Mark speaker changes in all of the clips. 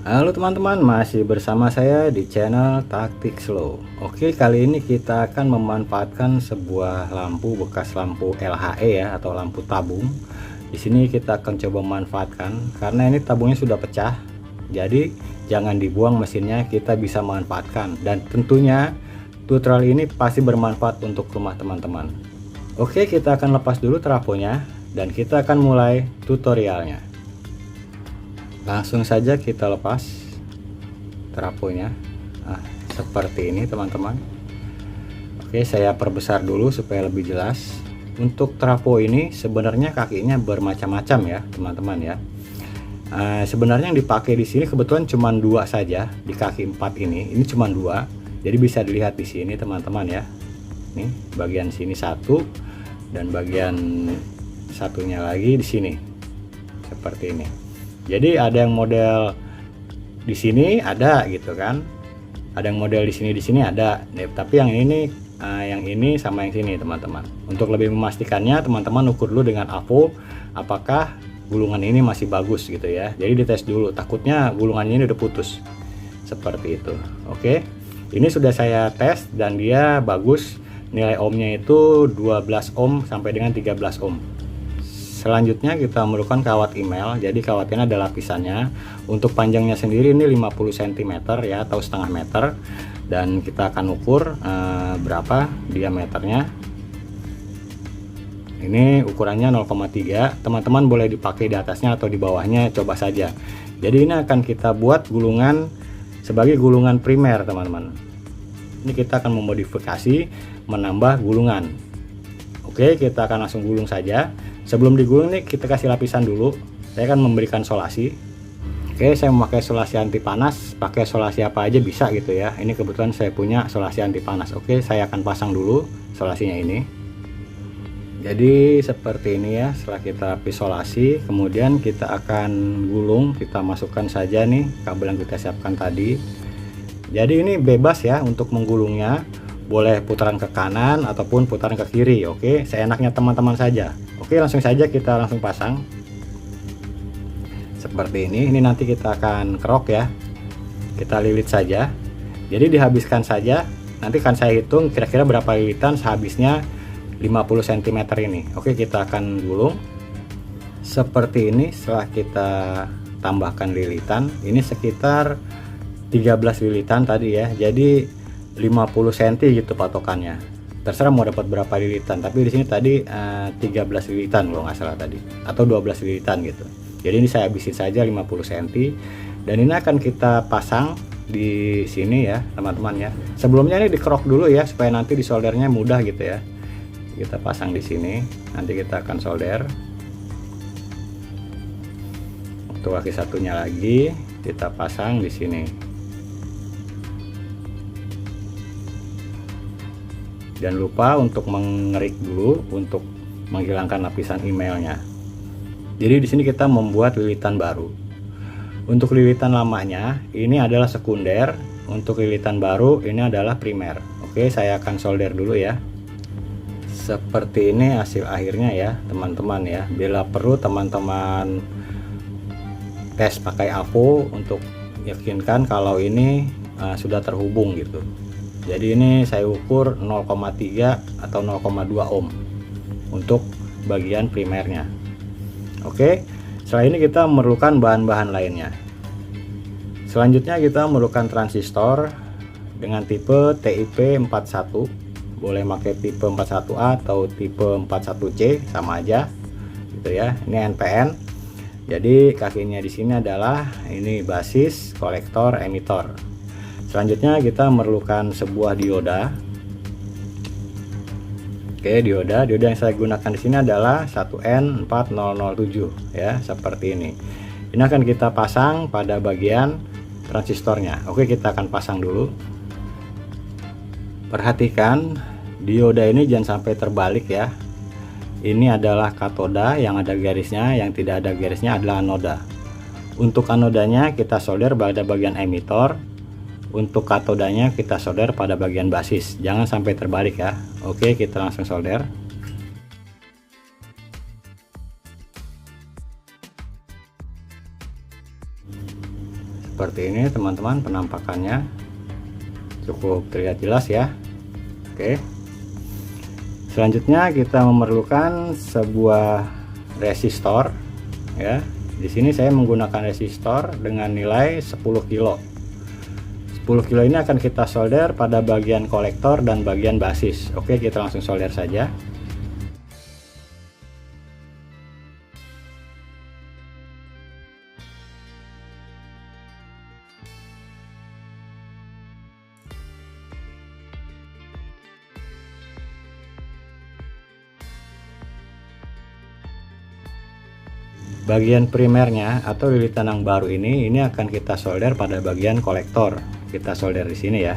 Speaker 1: Halo teman-teman, masih bersama saya di channel Taktik Slow. Oke, kali ini kita akan memanfaatkan sebuah lampu bekas lampu LHE ya, atau lampu tabung. Di sini kita akan coba memanfaatkan karena ini tabungnya sudah pecah. Jadi jangan dibuang mesinnya, kita bisa manfaatkan dan tentunya tutorial ini pasti bermanfaat untuk rumah teman-teman. Oke, kita akan lepas dulu trafonya dan kita akan mulai tutorialnya. Langsung saja kita lepas trafonya. Nah, seperti ini teman-teman. Oke, saya perbesar dulu supaya lebih jelas. Untuk trafo ini sebenarnya kakinya bermacam-macam ya teman-teman ya. Sebenarnya yang dipakai di sini kebetulan cuma dua saja di kaki 4 ini cuma dua, jadi bisa dilihat di sini teman-teman ya. Nih bagian sini satu dan bagian satunya lagi di sini seperti ini. Jadi ada yang model di sini ada gitu kan, ada yang model di sini ada. Tapi yang ini sama yang sini teman-teman. Untuk lebih memastikannya teman-teman ukur dulu dengan AVO apakah gulungan ini masih bagus gitu ya. Jadi dites dulu, takutnya gulungannya ini udah putus seperti itu. Oke, ini sudah saya tes dan dia bagus. Nilai ohmnya itu 12 ohm sampai dengan 13 ohm. Selanjutnya kita memerlukan kawat email. Jadi kawatnya ada lapisannya. Untuk panjangnya sendiri ini 50 cm ya, atau setengah meter. Dan kita akan ukur berapa diameternya. Ini ukurannya 0,3. Teman-teman boleh dipakai di atasnya atau di bawahnya, coba saja. Jadi ini akan kita buat gulungan sebagai gulungan primer teman-teman. Ini kita akan memodifikasi, menambah gulungan. Oke, kita akan langsung gulung saja. Sebelum digulung nih kita kasih lapisan dulu. Saya akan memberikan solasi. Oke, saya memakai solasi anti panas. Pakai solasi apa aja bisa gitu ya. Ini kebetulan saya punya solasi anti panas. Oke, saya akan pasang dulu solasinya ini. Jadi seperti ini ya. Setelah kita lapis solasi, kemudian kita akan gulung. Kita masukkan saja nih kabel yang kita siapkan tadi. Jadi ini bebas ya untuk menggulungnya. Boleh putaran ke kanan ataupun putaran ke kiri. Oke, seenaknya teman-teman saja. Oke, langsung saja kita langsung pasang seperti ini. Ini nanti kita akan kerok ya, kita lilit saja. Jadi dihabiskan saja, nanti akan saya hitung kira-kira berapa lilitan sehabisnya 50 cm ini. Oke, kita akan gulung seperti ini. Setelah kita tambahkan lilitan, ini sekitar 13 lilitan tadi ya. Jadi 50 cm gitu patokannya. Terserah mau dapat berapa lilitan, tapi di sini tadi 13 lilitan kalau nggak salah tadi, atau 12 lilitan gitu. Jadi ini saya habisin saja 50 cm dan ini akan kita pasang di sini ya teman-teman ya. Sebelumnya ini dikerok dulu ya supaya nanti disoldernya mudah gitu ya. Kita pasang di sini, nanti kita akan solder. Untuk kaki satunya lagi kita pasang di sini. Jangan lupa untuk mengerik dulu untuk menghilangkan lapisan emailnya. Jadi di sini kita membuat lilitan baru. Untuk lilitan lamanya ini adalah sekunder, untuk lilitan baru ini adalah primer. Oke, saya akan solder dulu ya. Seperti ini hasil akhirnya ya teman-teman ya. Bila perlu teman-teman tes pakai AVO untuk yakinkan kalau ini sudah terhubung gitu. Jadi ini saya ukur 0,3 atau 0,2 ohm untuk bagian primernya. Oke, setelah ini kita memerlukan bahan-bahan lainnya. Selanjutnya kita memerlukan transistor dengan tipe TIP 41. Boleh pakai tipe 41A atau tipe 41C, sama aja gitu ya. Ini NPN. Jadi kakinya di sini adalah ini basis, kolektor, emitor. Selanjutnya kita memerlukan sebuah dioda. Oke, dioda yang saya gunakan di sini adalah 1N4007 ya, seperti ini. Ini akan kita pasang pada bagian transistornya. Oke, kita akan pasang dulu. Perhatikan dioda ini jangan sampai terbalik ya. Ini adalah katoda yang ada garisnya, yang tidak ada garisnya adalah anoda. Untuk anodanya kita solder pada bagian emitor. Untuk katodanya kita solder pada bagian basis, jangan sampai terbalik ya. Oke, kita langsung solder. Seperti ini teman-teman, penampakannya cukup terlihat jelas ya. Oke, selanjutnya kita memerlukan sebuah resistor ya. Di sini saya menggunakan resistor dengan nilai 10 kilo. 10 kilo ini akan kita solder pada bagian kolektor dan bagian basis. Oke, kita langsung solder saja. Bagian primernya atau lilitan yang baru ini akan kita solder pada bagian kolektor. Kita solder di sini ya.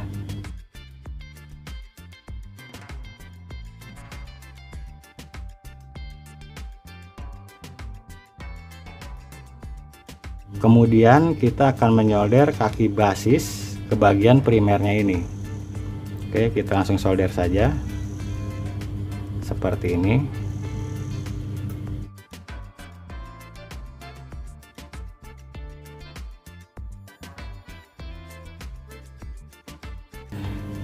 Speaker 1: Kemudian kita akan menyolder kaki basis ke bagian primernya ini. Oke, kita langsung solder saja seperti ini.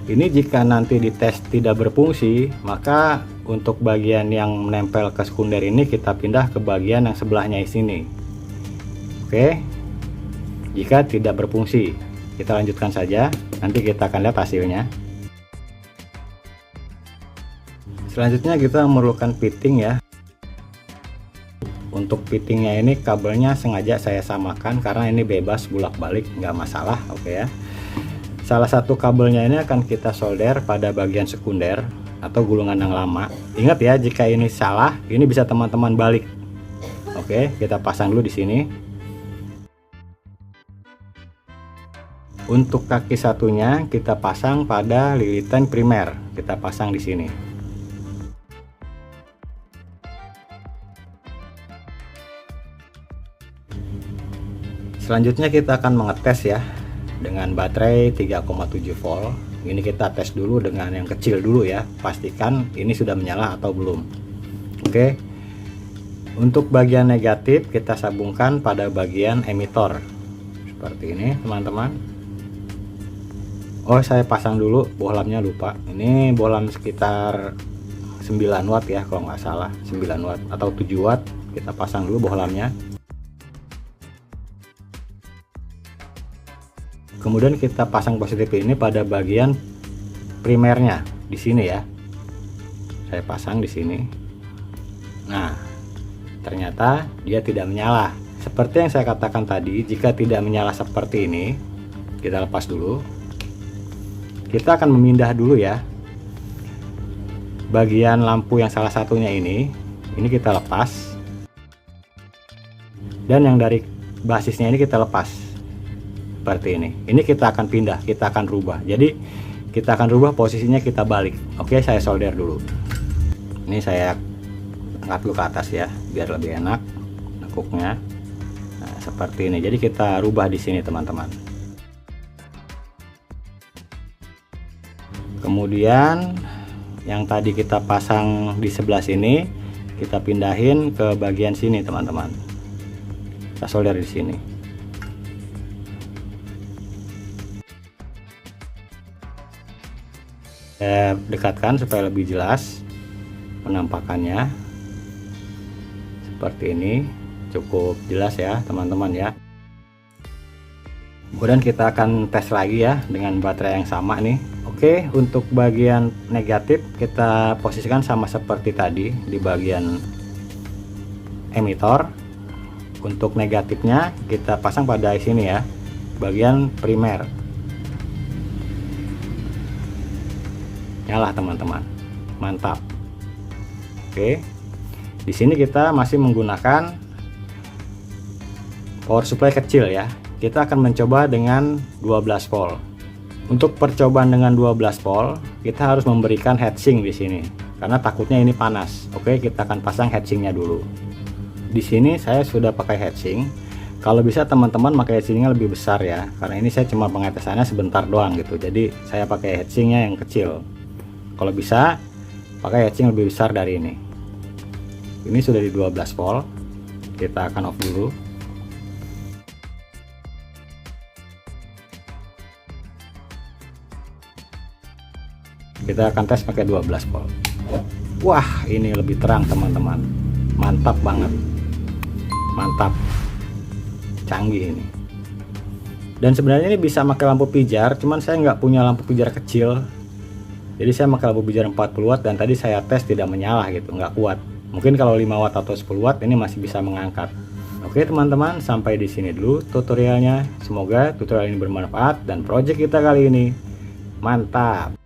Speaker 1: Ini jika nanti dites tidak berfungsi, maka untuk bagian yang menempel ke sekunder ini kita pindah ke bagian yang sebelahnya di sini. Oke, jika tidak berfungsi, kita lanjutkan saja. Nanti kita akan lihat hasilnya. Selanjutnya kita memerlukan fitting ya. Untuk fittingnya ini kabelnya sengaja saya samakan karena ini bebas bolak-balik, nggak masalah. Oke ya. Salah satu kabelnya ini akan kita solder pada bagian sekunder atau gulungan yang lama. Ingat ya, jika ini salah, ini bisa teman-teman balik. Oke, kita pasang dulu di sini. Untuk kaki satunya kita pasang pada lilitan primer. Kita pasang di sini. Selanjutnya kita akan mengetes ya dengan baterai 3,7 volt. Ini kita tes dulu dengan yang kecil dulu ya, pastikan ini sudah menyala atau belum. Oke, untuk bagian negatif kita sambungkan pada bagian emitor seperti ini teman-teman. Oh, saya pasang dulu bohlamnya, lupa. Ini bohlam sekitar 9 watt ya kalau nggak salah, 9 watt atau 7 watt. Kita pasang dulu bohlamnya. Kemudian kita pasang positif ini pada bagian primernya di sini ya. Saya pasang di sini. Nah, ternyata dia tidak menyala. Seperti yang saya katakan tadi, jika tidak menyala seperti ini, kita lepas dulu. Kita akan memindah dulu ya. Bagian lampu yang salah satunya ini kita lepas. Dan yang dari basisnya ini kita lepas. Seperti ini kita akan pindah, kita akan rubah. Jadi kita akan rubah posisinya, kita balik. Oke, saya solder dulu. Ini saya angkat dulu ke atas ya biar lebih enak nekuknya. Nah, seperti ini. Jadi kita rubah di sini teman-teman. Kemudian yang tadi kita pasang di sebelah sini kita pindahin ke bagian sini teman-teman. Kita solder di sini. Saya dekatkan supaya lebih jelas penampakannya. Seperti ini, cukup jelas ya teman-teman ya. Kemudian kita akan tes lagi ya dengan baterai yang sama nih. Oke, untuk bagian negatif kita posisikan sama seperti tadi di bagian emitor. Untuk negatifnya kita pasang pada sini ya, bagian primer. Nyala teman-teman, mantap. Oke, di sini kita masih menggunakan power supply kecil ya. Kita akan mencoba dengan 12 volt. Untuk percobaan dengan 12 volt, kita harus memberikan heatsink di sini karena takutnya ini panas. Oke, kita akan pasang heatsinknya dulu. Di sini saya sudah pakai heatsink. Kalau bisa teman-teman pakai heatsinknya lebih besar ya, karena ini saya cuma pengetesannya sebentar doang gitu. Jadi saya pakai heatsinknya yang kecil. Kalau bisa pakai heatsink lebih besar dari ini. Ini sudah di 12 volt. Kita akan off dulu. Kita akan tes pakai 12 volt. Wah, ini lebih terang teman-teman. Mantap banget. Mantap. Canggih ini. Dan sebenarnya ini bisa pakai lampu pijar, cuman saya nggak punya lampu pijar kecil. Jadi saya pakai lampu pijar 40 watt dan tadi saya tes tidak menyala gitu, nggak kuat. Mungkin kalau 5 watt atau 10 watt ini masih bisa mengangkat. Oke teman-teman, sampai di sini dulu tutorialnya. Semoga tutorial ini bermanfaat dan project kita kali ini mantap.